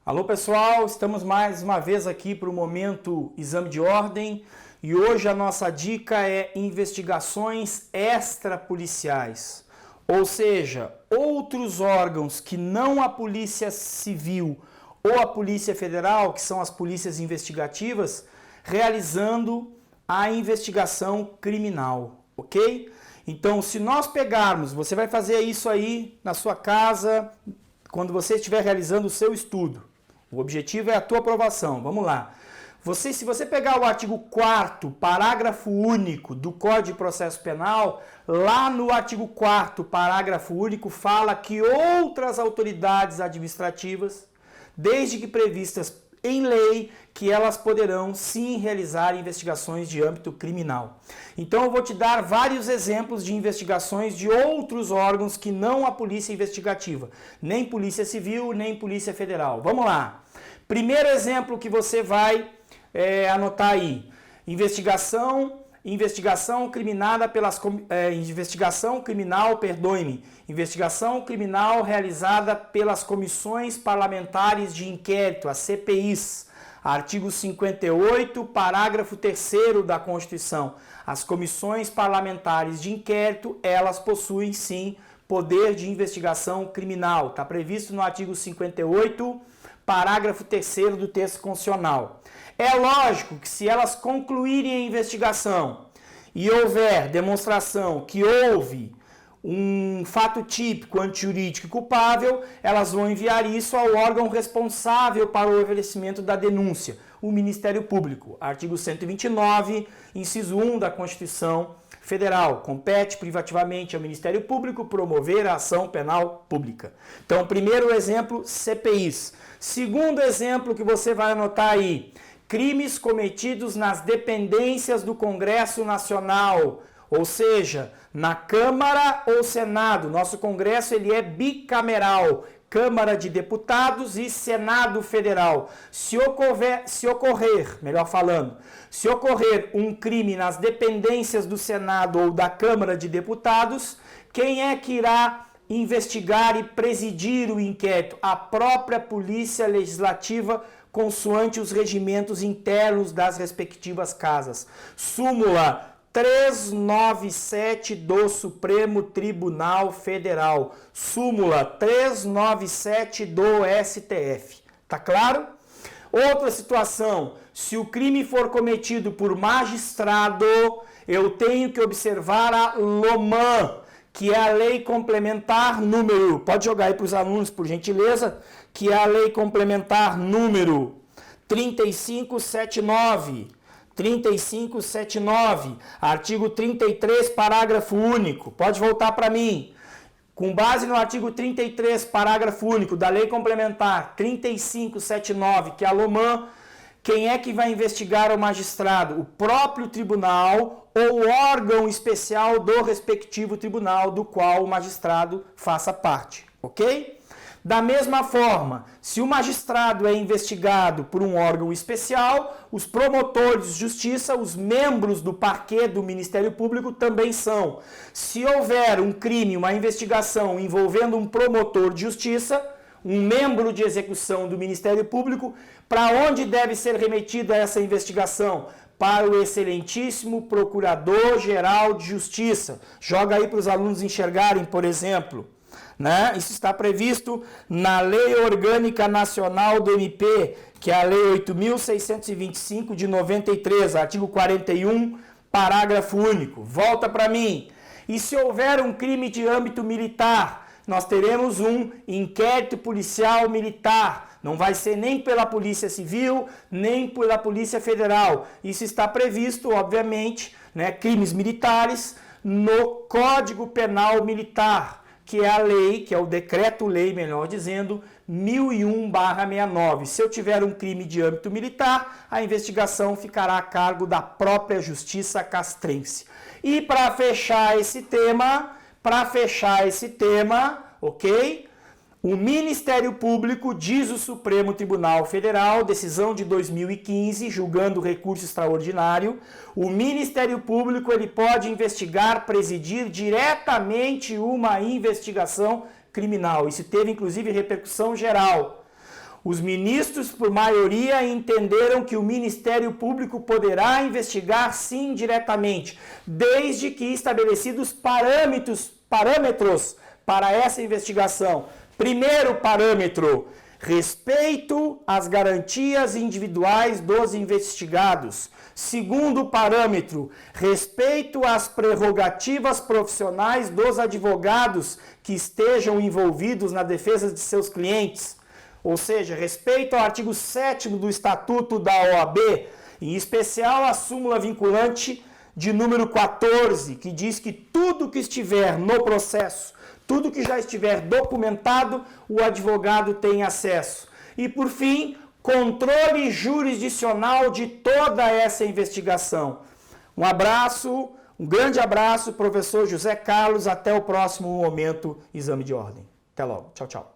Alô pessoal, estamos mais uma vez aqui para o momento exame de ordem e hoje a nossa dica é investigações extrapoliciais, ou seja, outros órgãos que não a Polícia Civil ou a Polícia Federal, que são as polícias investigativas, realizando a investigação criminal, ok? Então, se nós pegarmos, você vai fazer isso aí na sua casa, quando você estiver realizando o seu estudo. O objetivo é a tua aprovação. Vamos lá. Se você pegar o artigo 4º, parágrafo único do Código de Processo Penal, lá no artigo 4º, parágrafo único, fala que outras autoridades administrativas, desde que previstas em lei, que elas poderão sim realizar investigações de âmbito criminal. Então eu vou te dar vários exemplos de investigações de outros órgãos que não a Polícia Investigativa, nem Polícia Civil, nem Polícia Federal. Vamos lá. Primeiro exemplo que você vai anotar aí. Investigação criminal realizada pelas comissões parlamentares de inquérito, as CPIs. Artigo 58, parágrafo 3º da Constituição. As comissões parlamentares de inquérito, elas possuem sim poder de investigação criminal. Está previsto no artigo 58, parágrafo 3º do texto constitucional. É lógico que se elas concluírem a investigação e houver demonstração que houve um fato típico, antijurídico e culpável, elas vão enviar isso ao órgão responsável para o oferecimento da denúncia, o Ministério Público. Artigo 129, inciso 1 da Constituição Federal. Compete privativamente ao Ministério Público promover a ação penal pública. Então, primeiro exemplo, CPIs. Segundo exemplo que você vai anotar aí, crimes cometidos nas dependências do Congresso Nacional, ou seja, na Câmara ou Senado. Nosso Congresso ele é bicameral, Câmara de Deputados e Senado Federal. Se ocorrer um crime nas dependências do Senado ou da Câmara de Deputados, quem é que irá investigar e presidir o inquérito? A própria Polícia Legislativa, consoante os regimentos internos das respectivas casas. Súmula 397 do Supremo Tribunal Federal. Súmula 397 do STF. Tá claro? Outra situação, se o crime for cometido por magistrado, eu tenho que observar a LOMAN, que é a Lei Complementar número, pode jogar aí para os alunos, por gentileza, que é a Lei Complementar número 3579. 3579, artigo 33, parágrafo único. Pode voltar para mim. Com base no artigo 33, parágrafo único da Lei Complementar 3579, que é a LOMAN, quem é que vai investigar o magistrado? O próprio tribunal ou órgão especial do respectivo tribunal do qual o magistrado faça parte, ok? Da mesma forma, se o magistrado é investigado por um órgão especial, os promotores de justiça, os membros do parquê do Ministério Público também são. Se houver um crime, uma investigação envolvendo um promotor de justiça, um membro de execução do Ministério Público, para onde deve ser remetida essa investigação? Para o excelentíssimo Procurador-Geral de Justiça. Joga aí para os alunos enxergarem, por exemplo. Né? Isso está previsto na Lei Orgânica Nacional do MP, que é a Lei 8.625 de 93, artigo 41, parágrafo único. Volta para mim. E se houver um crime de âmbito militar, nós teremos um inquérito policial militar. Não vai ser nem pela Polícia Civil, nem pela Polícia Federal. Isso está previsto, obviamente, né, crimes militares, no Código Penal Militar, que é a lei, que é o decreto-lei, melhor dizendo, 1001/69. Se eu tiver um crime de âmbito militar, a investigação ficará a cargo da própria Justiça Castrense. E para fechar esse tema, ok? O Ministério Público, diz o Supremo Tribunal Federal, decisão de 2015, julgando o recurso extraordinário, o Ministério Público ele pode investigar, presidir diretamente uma investigação criminal. Isso teve inclusive repercussão geral. Os ministros, por maioria, entenderam que o Ministério Público poderá investigar sim diretamente, desde que estabelecidos parâmetros para essa investigação. Primeiro parâmetro, respeito às garantias individuais dos investigados. Segundo parâmetro, respeito às prerrogativas profissionais dos advogados que estejam envolvidos na defesa de seus clientes. Ou seja, respeito ao artigo 7º do Estatuto da OAB, em especial a súmula vinculante de número 14, que diz que tudo que estiver no processo, tudo que já estiver documentado, o advogado tem acesso. E, por fim, controle jurisdicional de toda essa investigação. Um abraço, um grande abraço, professor José Carlos. Até o próximo Momento Exame de Ordem. Até logo. Tchau, tchau.